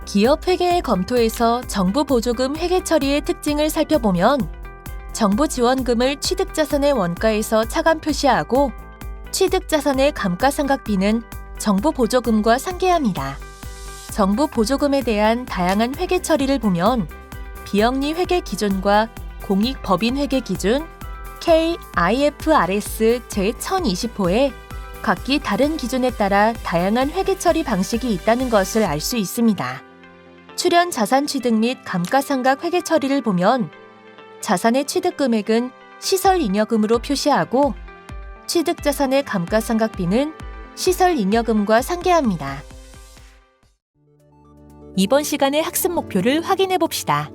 기업 회계의 검토에서 정부 보조금 회계 처리의 특징을 살펴보면 정부 지원금을 취득자산의 원가에서 차감 표시하고 취득자산의 감가상각비는 정부 보조금과 상계합니다. 정부 보조금에 대한 다양한 회계 처리를 보면 비영리 회계 기준과 공익법인 회계 기준 K-IFRS 제1020호에 각기 다른 기준에 따라 다양한 회계 처리 방식이 있다는 것을 알 수 있습니다. 출연 자산 취득 및 감가상각 회계 처리를 보면 자산의 취득 금액은 시설 잉여금으로 표시하고 취득 자산의 감가상각비는 시설 잉여금과 상계합니다. 이번 시간의 학습 목표를 확인해 봅시다.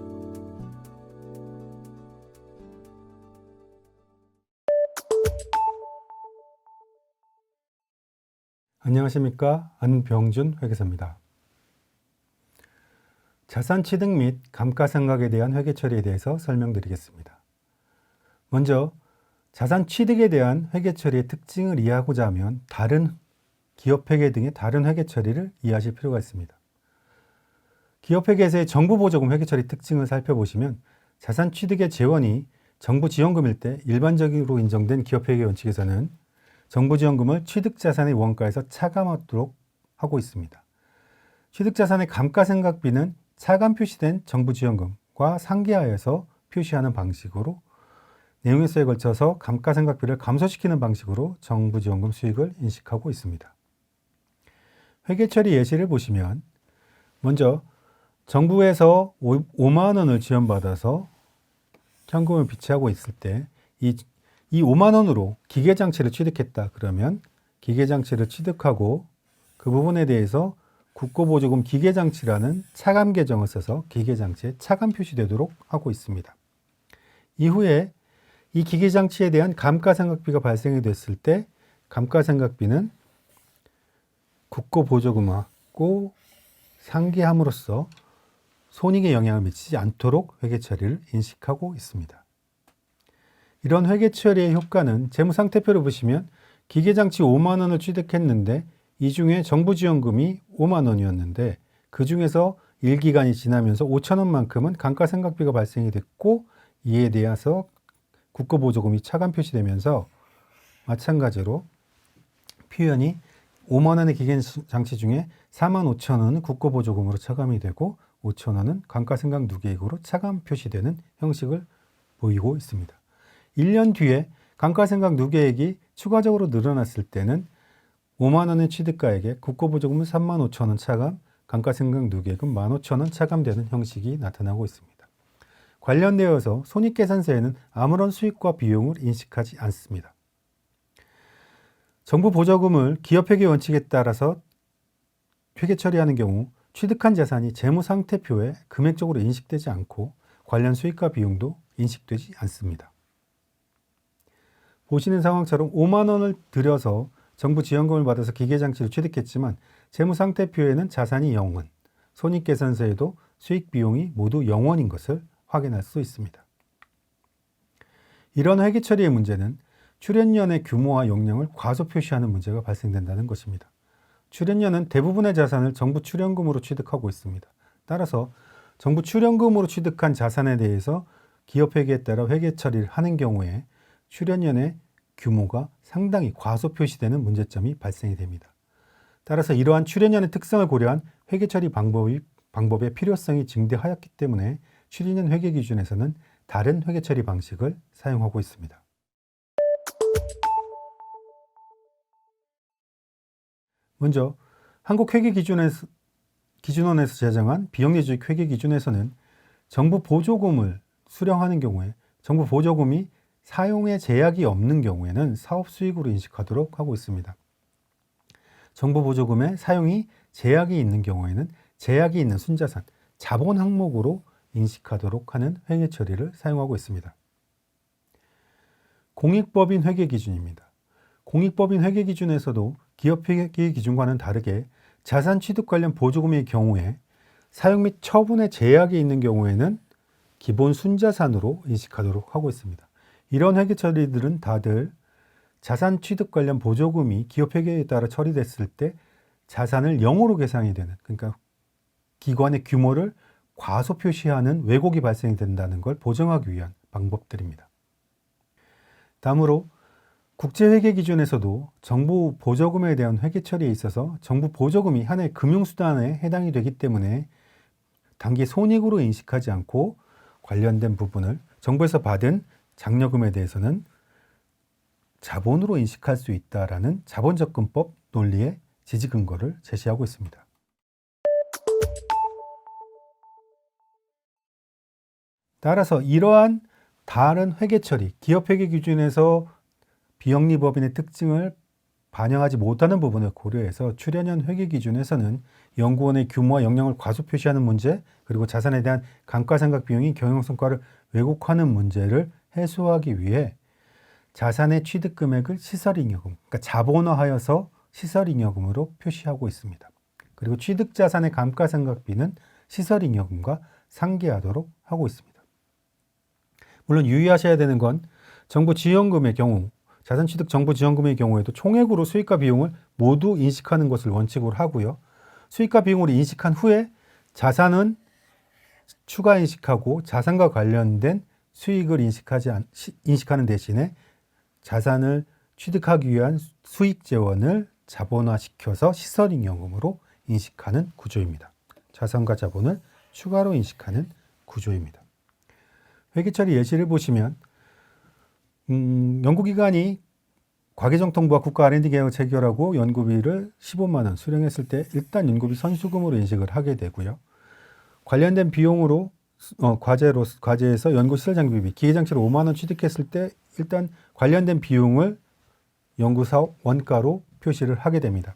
안녕하십니까? 안병준 회계사입니다. 자산 취득 및 감가상각에 대한 회계 처리에 대해서 설명드리겠습니다. 먼저 자산 취득에 대한 회계 처리의 특징을 이해하고자 하면 다른 기업 회계 등의 다른 회계 처리를 이해하실 필요가 있습니다. 기업 회계에서의 정부 보조금 회계 처리 특징을 살펴보시면 자산 취득의 재원이 정부 지원금일 때 일반적으로 인정된 기업 회계 원칙에서는 정부 지원금을 취득자산의 원가에서 차감하도록 하고 있습니다. 취득자산의 감가상각비는 차감 표시된 정부 지원금과 상계하여서 표시하는 방식으로 내용의 수에 걸쳐서 감가상각비를 감소시키는 방식으로 정부 지원금 수익을 인식하고 있습니다. 회계 처리 예시를 보시면 먼저 정부에서 5만 원을 지원받아서 현금을 비치하고 있을 때 이 5만 원으로 기계장치를 취득했다 그러면 기계장치를 취득하고 그 부분에 대해서 국고보조금 기계장치라는 차감 계정을 써서 기계장치에 차감 표시되도록 하고 있습니다. 이후에 이 기계장치에 대한 감가상각비가 발생이 됐을 때 감가상각비는 국고보조금하고 상계함으로써 손익에 영향을 미치지 않도록 회계 처리를 인식하고 있습니다. 이런 회계 처리의 효과는 재무상태표를 보시면 기계장치 5만 원을 취득했는데 이 중에 정부 지원금이 5만 원이었는데 그 중에서 일기간이 지나면서 5천 원만큼은 감가상각비가 발생이 됐고 이에 대해서 국고보조금이 차감 표시되면서 마찬가지로 표현이 5만 원의 기계장치 중에 4만 5천 원은 국고보조금으로 차감이 되고 5천 원은 감가상각 누계액으로 차감 표시되는 형식을 보이고 있습니다. 1년 뒤에 감가상각 누계액이 추가적으로 늘어났을 때는 5만 원의 취득가액에 국고보조금은 3만 5천 원 차감, 감가상각 누계액은 1만 5천 원 차감되는 형식이 나타나고 있습니다. 관련되어서 손익계산서에는 아무런 수익과 비용을 인식하지 않습니다. 정부 보조금을 기업회계 원칙에 따라서 회계 처리하는 경우 취득한 자산이 재무상태표에 금액적으로 인식되지 않고 관련 수익과 비용도 인식되지 않습니다. 보시는 상황처럼 5만 원을 들여서 정부 지원금을 받아서 기계장치를 취득했지만 재무상태표에는 자산이 0원, 손익계산서에도 수익 비용이 모두 0원인 것을 확인할 수 있습니다. 이런 회계 처리의 문제는 출연연의 규모와 용량을 과소 표시하는 문제가 발생된다는 것입니다. 출연연은 대부분의 자산을 정부 출연금으로 취득하고 있습니다. 따라서 정부 출연금으로 취득한 자산에 대해서 기업 회계에 따라 회계 처리를 하는 경우에 출연연의 규모가 상당히 과소 표시되는 문제점이 발생이 됩니다. 따라서 이러한 출연연의 특성을 고려한 회계 처리 방법의 필요성이 증대하였기 때문에 출연연 회계 기준에서는 다른 회계 처리 방식을 사용하고 있습니다. 먼저 한국회계기준원에서 제정한 비영리주식 회계기준에서는 정부 보조금을 수령하는 경우에 정부 보조금이 사용에 제약이 없는 경우에는 사업수익으로 인식하도록 하고 있습니다. 정부 보조금의 사용이 제약이 있는 경우에는 제약이 있는 순자산, 자본 항목으로 인식하도록 하는 회계 처리를 사용하고 있습니다. 공익법인 회계 기준입니다. 공익법인 회계 기준에서도 기업 회계 기준과는 다르게 자산 취득 관련 보조금의 경우에 사용 및 처분에 제약이 있는 경우에는 기본 순자산으로 인식하도록 하고 있습니다. 이런 회계 처리들은 다들 자산 취득 관련 보조금이 기업 회계에 따라 처리됐을 때 자산을 0으로 계산이 되는, 그러니까 기관의 규모를 과소 표시하는 왜곡이 발생이 된다는 걸 보정하기 위한 방법들입니다. 다음으로 국제회계 기준에서도 정부 보조금에 대한 회계 처리에 있어서 정부 보조금이 하나의 금융수단에 해당이 되기 때문에 단기 손익으로 인식하지 않고 관련된 부분을 정부에서 받은 장려금에 대해서는 자본으로 인식할 수 있다라는 자본접근법 논리의 지지 근거를 제시하고 있습니다. 따라서 이러한 다른 회계 처리, 기업 회계 기준에서 비영리법인의 특징을 반영하지 못하는 부분을 고려해서 출연연 회계 기준에서는 연구원의 규모와 역량을 과소 표시하는 문제, 그리고 자산에 대한 감가상각 비용이 경영성과를 왜곡하는 문제를 해소하기 위해 자산의 취득 금액을 시설잉여금, 그러니까 자본화하여서 시설잉여금으로 표시하고 있습니다. 그리고 취득 자산의 감가상각비는 시설잉여금과 상계하도록 하고 있습니다. 물론 유의하셔야 되는 건 정부 지원금의 경우, 자산취득 정부 지원금의 경우에도 총액으로 수익과 비용을 모두 인식하는 것을 원칙으로 하고요. 수익과 비용으로 인식한 후에 자산은 추가 인식하고 자산과 관련된 수익을 인식하는 대신에 자산을 취득하기 위한 수익 재원을 자본화시켜서 시설잉여금으로 인식하는 구조입니다. 자산과 자본을 추가로 인식하는 구조입니다. 회계처리 예시를 보시면 연구기관이 과기정통부와 국가 R&D 계약을 체결하고 연구비를 15만 원 수령했을 때 일단 연구비 선수금으로 인식을 하게 되고요. 관련된 비용으로 과제에서 연구시설 장비비, 기계장치를 5만 원 취득했을 때 일단 관련된 비용을 연구사업 원가로 표시를 하게 됩니다.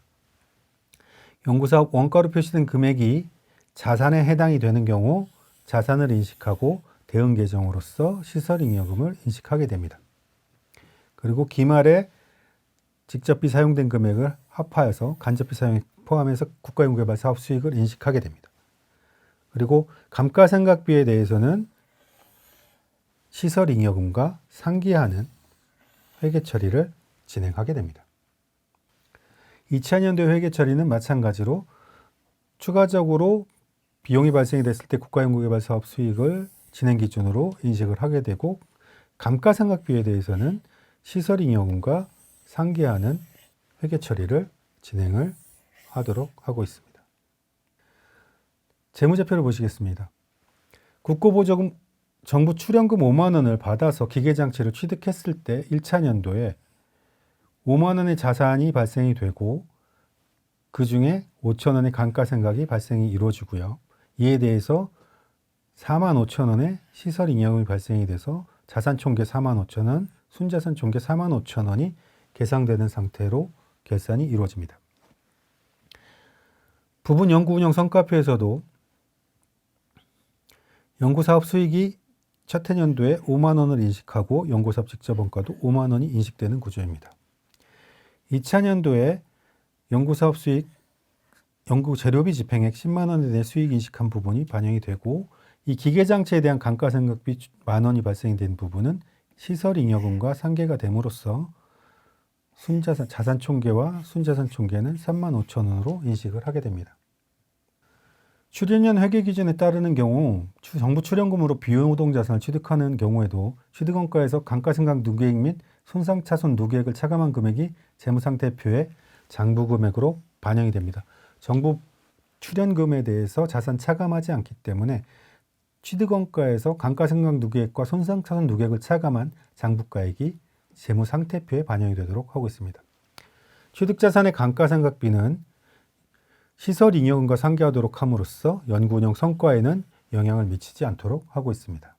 연구사업 원가로 표시된 금액이 자산에 해당이 되는 경우 자산을 인식하고 대응 계정으로서 시설잉여금을 인식하게 됩니다. 그리고 기말에 직접비 사용된 금액을 합하여서 간접비 사용에 포함해서 국가연구개발 사업 수익을 인식하게 됩니다. 그리고 감가상각비에 대해서는 시설잉여금과 상기하는 회계처리를 진행하게 됩니다. 2000년도 회계처리는 마찬가지로 추가적으로 비용이 발생이 됐을 때 국가연구개발 사업 수익을 진행 기준으로 인식을 하게 되고 감가상각비에 대해서는 시설잉여금과 상기하는 회계처리를 진행을 하도록 하고 있습니다. 재무제표를 보시겠습니다. 국고보조금 정부 출연금 5만 원을 받아서 기계장치를 취득했을 때 1차 년도에 5만 원의 자산이 발생이 되고 그 중에 5천 원의 감가상각이 발생이 이루어지고요. 이에 대해서 4만 5천 원의 시설잉여금이 발생이 돼서 자산 총계 4만 5천 원, 순자산 총계 4만 5천 원이 계상되는 상태로 결산이 이루어집니다. 부분 연구운영 성과표에서도 연구사업 수익이 첫 해년도에 5만 원을 인식하고 연구사업 직접원가도 5만 원이 인식되는 구조입니다. 2차 년도에 연구사업 수익, 연구 재료비 집행액 10만 원에 대해 수익 인식한 부분이 반영이 되고 이 기계장치에 대한 감가상각비 만 원이 발생이 된 부분은 시설잉여금과 상계가 됨으로써 자산 총계와 순자산 총계는 3만 5천 원으로 인식을 하게 됩니다. 출연연 회계 기준에 따르는 경우 정부 출연금으로 비노동 자산을 취득하는 경우에도 취득원가에서 감가상각 누계액 및 손상차손 누계액을 차감한 금액이 재무상태표에 장부금액으로 반영이 됩니다. 정부 출연금에 대해서 자산 차감하지 않기 때문에 취득원가에서 감가상각 누계액과 손상차손 누계액을 차감한 장부가액이 재무상태표에 반영이 되도록 하고 있습니다. 취득자산의 감가상각비는 시설잉여금과 상계하도록 함으로써 연구운영 성과에는 영향을 미치지 않도록 하고 있습니다.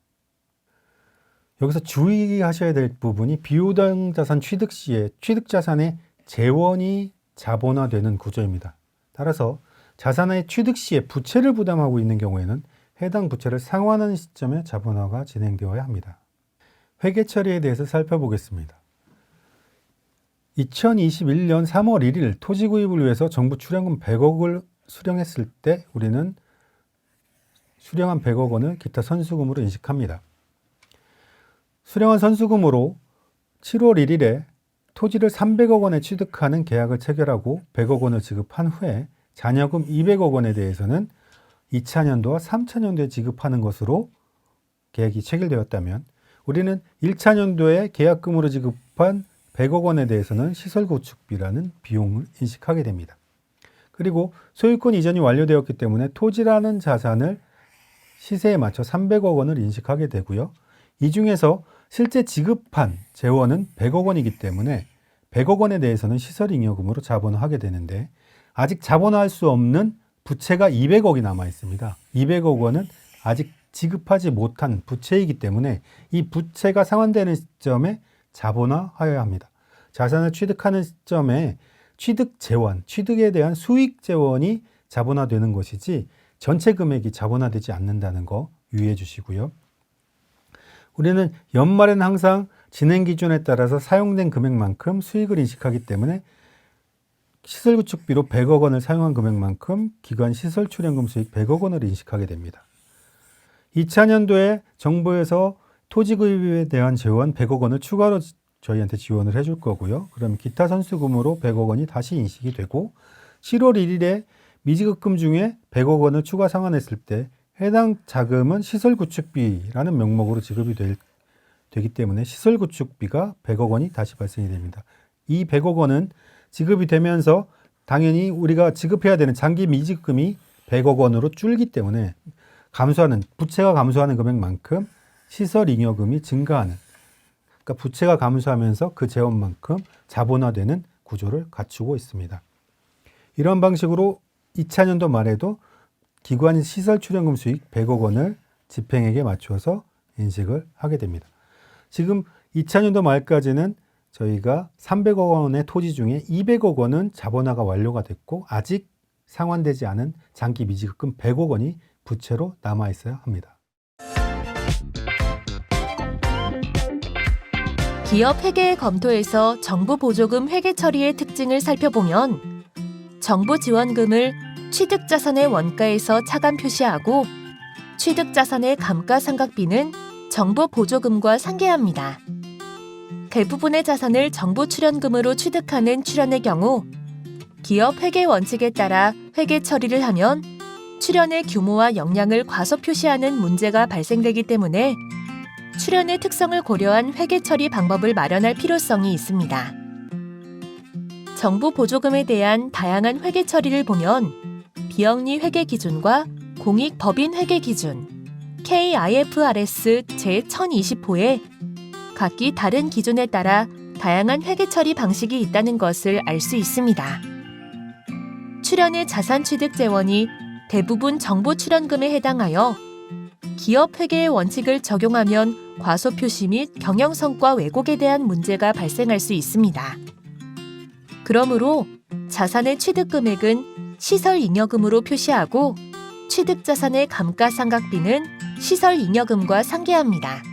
여기서 주의하셔야 될 부분이 비효당 자산 취득 시에 취득자산의 재원이 자본화되는 구조입니다. 따라서 자산의 취득 시에 부채를 부담하고 있는 경우에는 해당 부채를 상환하는 시점에 자본화가 진행되어야 합니다. 회계 처리에 대해서 살펴보겠습니다. 2021년 3월 1일 토지 구입을 위해서 정부 출연금 100억을 수령했을 때 우리는 수령한 100억 원을 기타 선수금으로 인식합니다. 수령한 선수금으로 7월 1일에 토지를 300억 원에 취득하는 계약을 체결하고 100억 원을 지급한 후에 잔여금 200억 원에 대해서는 2차년도와 3차년도에 지급하는 것으로 계획이 체결되었다면 우리는 1차년도에 계약금으로 지급한 100억 원에 대해서는 시설구축비라는 비용을 인식하게 됩니다. 그리고 소유권 이전이 완료되었기 때문에 토지라는 자산을 시세에 맞춰 300억 원을 인식하게 되고요. 이 중에서 실제 지급한 재원은 100억 원이기 때문에 100억 원에 대해서는 시설잉여금으로 자본화하게 되는데 아직 자본화할 수 없는 부채가 200억이 남아 있습니다. 200억 원은 아직 지급하지 못한 부채이기 때문에 이 부채가 상환되는 시점에 자본화하여야 합니다. 자산을 취득하는 시점에 취득 재원, 취득에 대한 수익 재원이 자본화되는 것이지 전체 금액이 자본화되지 않는다는 거 유의해 주시고요. 우리는 연말에는 항상 진행 기준에 따라서 사용된 금액만큼 수익을 인식하기 때문에 시설구축비로 100억 원을 사용한 금액만큼 기관 시설 출연금 수익 100억 원을 인식하게 됩니다. 2차년도에 정부에서 토지 구입에 대한 재원 100억 원을 추가로 저희한테 지원을 해줄 거고요. 그럼 기타 선수금으로 100억 원이 다시 인식이 되고 7월 1일에 미지급금 중에 100억 원을 추가 상환했을 때 해당 자금은 시설구축비라는 명목으로 지급이 되기 때문에 시설구축비가 100억 원이 다시 발생이 됩니다. 이 100억 원은 지급이 되면서 당연히 우리가 지급해야 되는 장기 미지급금이 100억 원으로 줄기 때문에 부채가 감소하는 금액만큼 시설잉여금이 증가하는, 그러니까 부채가 감소하면서 그 재원만큼 자본화되는 구조를 갖추고 있습니다. 이런 방식으로 2차년도 말에도 기관 시설 출연금 수익 100억 원을 집행액에 맞춰서 인식을 하게 됩니다. 지금 2차년도 말까지는 저희가 300억 원의 토지 중에 200억 원은 자본화가 완료가 됐고 아직 상환되지 않은 장기 미지급금 100억 원이 부채로 남아 있어야 합니다. 기업 회계 검토에서 정부 보조금 회계 처리의 특징을 살펴보면 정부 지원금을 취득자산의 원가에서 차감 표시하고 취득자산의 감가상각비는 정부 보조금과 상계합니다. 대부분의 자산을 정부 출연금으로 취득하는 출연의 경우 기업 회계 원칙에 따라 회계 처리를 하면 출연의 규모와 역량을 과소 표시하는 문제가 발생되기 때문에 출연의 특성을 고려한 회계 처리 방법을 마련할 필요성이 있습니다. 정부 보조금에 대한 다양한 회계 처리를 보면 비영리 회계 기준과 공익 법인 회계 기준, KIFRS 제1020호에 각기 다른 기준에 따라 다양한 회계 처리 방식이 있다는 것을 알 수 있습니다. 출연의 자산 취득 재원이 대부분 정부 출연금에 해당하여 기업 회계의 원칙을 적용하면 과소 표시 및 경영 성과 왜곡에 대한 문제가 발생할 수 있습니다. 그러므로 자산의 취득 금액은 시설 잉여금으로 표시하고 취득 자산의 감가상각비는 시설 잉여금과 상계합니다.